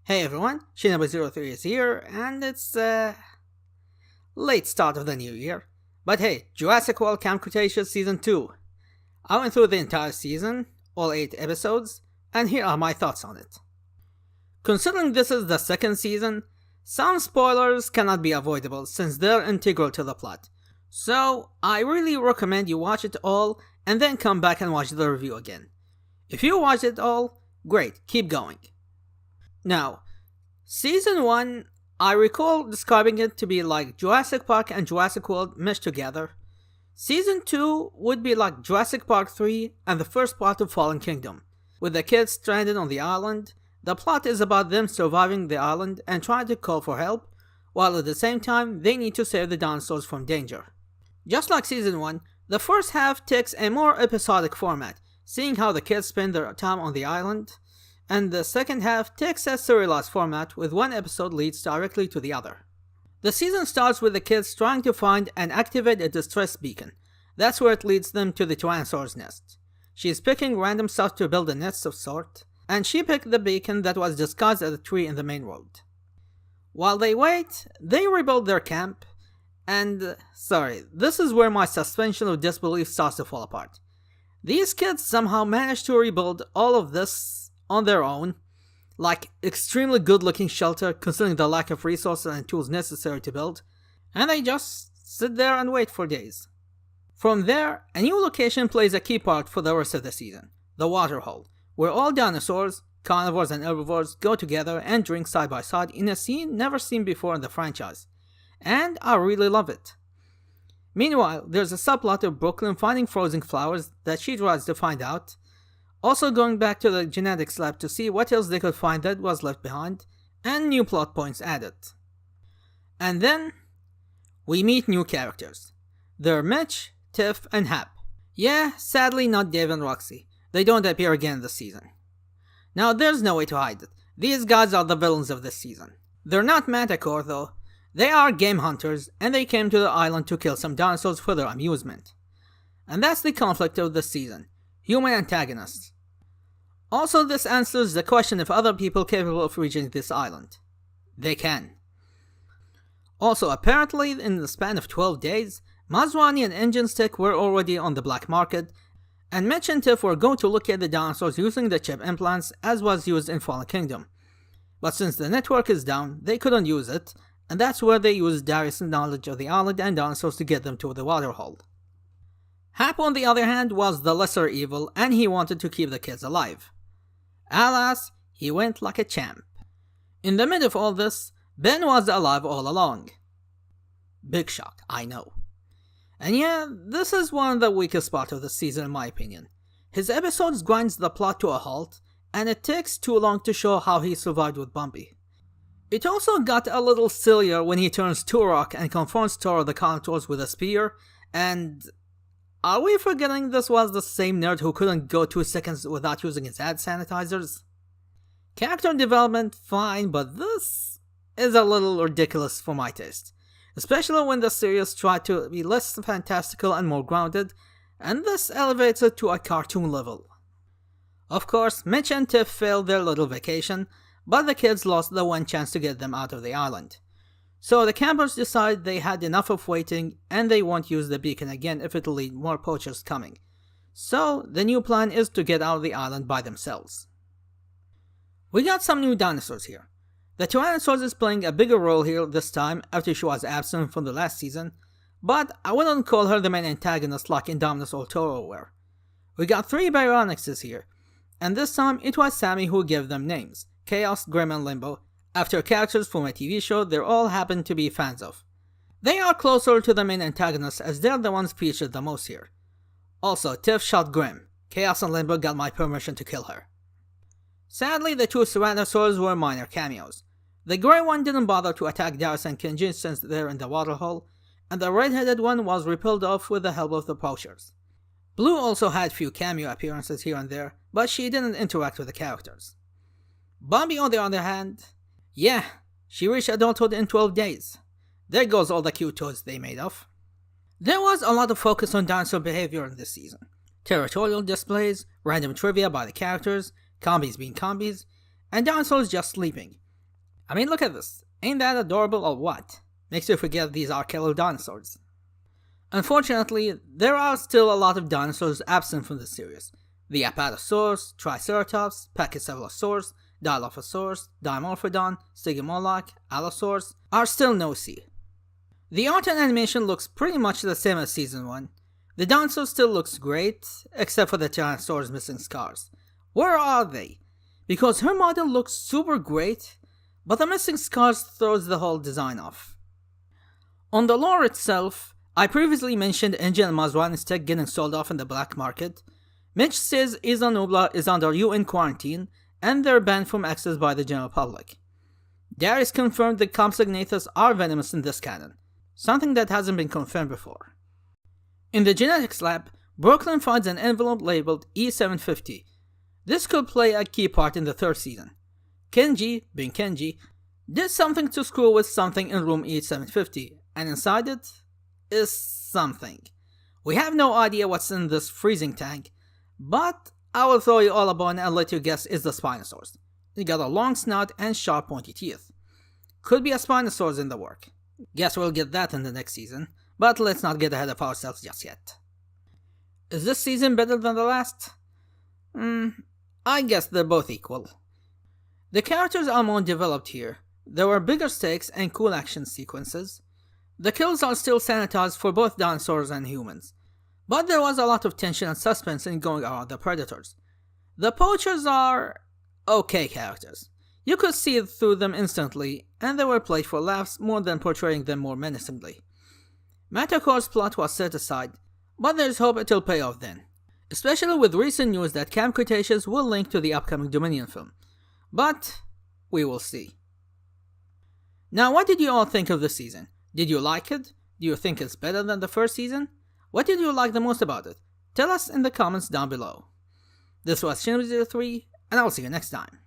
Hey everyone, Shinobu03 is here, and it's late start of the new year. But hey, Jurassic World Camp Cretaceous Season 2. I went through the entire season, all 8 episodes, and here are my thoughts on it. Considering this is the second season, some spoilers cannot be avoidable since they're integral to the plot. So, I really recommend you watch it all and then come back and watch the review again. If you watch it all, great, keep going. Now, Season 1, I recall describing it to be like Jurassic Park and Jurassic World meshed together. Season 2 would be like Jurassic Park 3 and the first part of Fallen Kingdom. With the kids stranded on the island, the plot is about them surviving the island and trying to call for help, while at the same time they need to save the dinosaurs from danger. Just like Season 1, the first half takes a more episodic format, seeing how the kids spend their time on the island, and the second half takes a serialized format with one episode leads directly to the other. The season starts with the kids trying to find and activate a distress beacon. That's where it leads them to the Tyrannosaur's nest. She's picking random stuff to build a nest of sort, and she picked the beacon that was disguised as a tree in the main road. While they wait, they rebuild their camp, and this is where my suspension of disbelief starts to fall apart. These kids somehow managed to rebuild all of this on their own, like extremely good looking shelter considering the lack of resources and tools necessary to build, and they just sit there and wait for days. From there, a new location plays a key part for the rest of the season, the waterhole, where all dinosaurs, carnivores and herbivores go together and drink side by side in a scene never seen before in the franchise, and I really love it. Meanwhile, there's a subplot of Brooklyn finding frozen flowers that she tries to find out, also going back to the genetics lab to see what else they could find that was left behind, and new plot points added. And then, we meet new characters. They're Mitch, Tiff, and Hap. Yeah, sadly not Dave and Roxy. They don't appear again this season. Now there's no way to hide it. These guys are the villains of this season. They're not Manticore though. They are game hunters, and they came to the island to kill some dinosaurs for their amusement. And that's the conflict of this season. Human antagonists. Also, this answers the question if other people capable of reaching this island. They can. Also, apparently, in the span of 12 days, Masrani and Engine Stick were already on the black market, and Mitch and Tiff were going to look at the dinosaurs using the chip implants as was used in Fallen Kingdom. But since the network is down, they couldn't use it, and that's where they used Darius' knowledge of the island and dinosaurs to get them to the waterhole. Hap, on the other hand, was the lesser evil, and he wanted to keep the kids alive. Alas, he went like a champ. In the mid of all this, Ben was alive all along. Big shock, I know. And yeah, this is one of the weakest parts of the season in my opinion. His episodes grinds the plot to a halt, and it takes too long to show how he survived with Bumpy. It also got a little sillier when he turns Turok and confronts Toro the Carnotaurus with a spear, and are we forgetting this was the same nerd who couldn't go 2 seconds without using his hand sanitizers? Character development, fine, but this is a little ridiculous for my taste. Especially when the series tried to be less fantastical and more grounded, and this elevates it to a cartoon level. Of course, Mitch and Tiff failed their little vacation, but the kids lost the one chance to get them out of the island. So the campers decide they had enough of waiting and they won't use the beacon again if it'll lead more poachers coming. So the new plan is to get out of the island by themselves. We got some new dinosaurs here. The Tyrannosaurus is playing a bigger role here this time after she was absent from the last season, but I wouldn't call her the main antagonist like Indominus or Toro were. We got 3 Baryonyxes here, and this time it was Sammy who gave them names, Chaos, Grim and Limbo, after characters from a TV show they all happen to be fans of. They are closer to the main antagonists as they're the ones featured the most here. Also, Tiff shot Grim. Chaos and Limbo got my permission to kill her. Sadly, the 2 Tyrannosaurs were minor cameos. The grey one didn't bother to attack Darius and Kinjin since they're in the waterhole, and the red-headed one was repelled off with the help of the poachers. Blue also had few cameo appearances here and there, but she didn't interact with the characters. Bambi, on the other hand, yeah, she reached adulthood in 12 days. There goes all the cute toys they made of. There was a lot of focus on dinosaur behavior in this season. Territorial displays, random trivia by the characters, combis being combis, and dinosaurs just sleeping. I mean, look at this. Ain't that adorable or what? Makes you forget these are killer dinosaurs. Unfortunately, there are still a lot of dinosaurs absent from the series. The Apatosaurus, Triceratops, Pachycephalosaurus, Dilophosaurus, Dimorphodon, Stygimoloch, Allosaurus are still no-see. The art and animation looks pretty much the same as Season 1. The dinosaur still looks great, except for the Tyrannosaurus missing scars. Where are they? Because her model looks super great, but the missing scars throws the whole design off. On the lore itself, I previously mentioned Engine and Mazrani's tech getting sold off in the black market. Mitch says Isla Nubla is under UN quarantine, and they're banned from access by the general public. Darius confirmed the Compsognathus are venomous in this canon, something that hasn't been confirmed before. In the genetics lab, Brooklyn finds an envelope labeled E750. This could play a key part in the third season. Kenji, being Kenji, did something to screw with something in room E750, and inside it is something. We have no idea what's in this freezing tank, but I will throw you all a bone and let you guess it's the Spinosaurus. It got a long snout and sharp pointy teeth. Could be a Spinosaurus in the work. Guess we'll get that in the next season, but let's not get ahead of ourselves just yet. Is this season better than the last? I guess they're both equal. The characters are more developed here. There were bigger stakes and cool action sequences. The kills are still sanitized for both dinosaurs and humans, but there was a lot of tension and suspense in going around the predators. The poachers are okay characters. You could see through them instantly, and they were played for laughs more than portraying them more menacingly. Matacor's plot was set aside, but there's hope it'll pay off then, especially with recent news that Camp Cretaceous will link to the upcoming Dominion film. But we will see. Now, what did you all think of this season? Did you like it? Do you think it's better than the first season? What did you like the most about it? Tell us in the comments down below. This was Shinobi03, and I'll see you next time.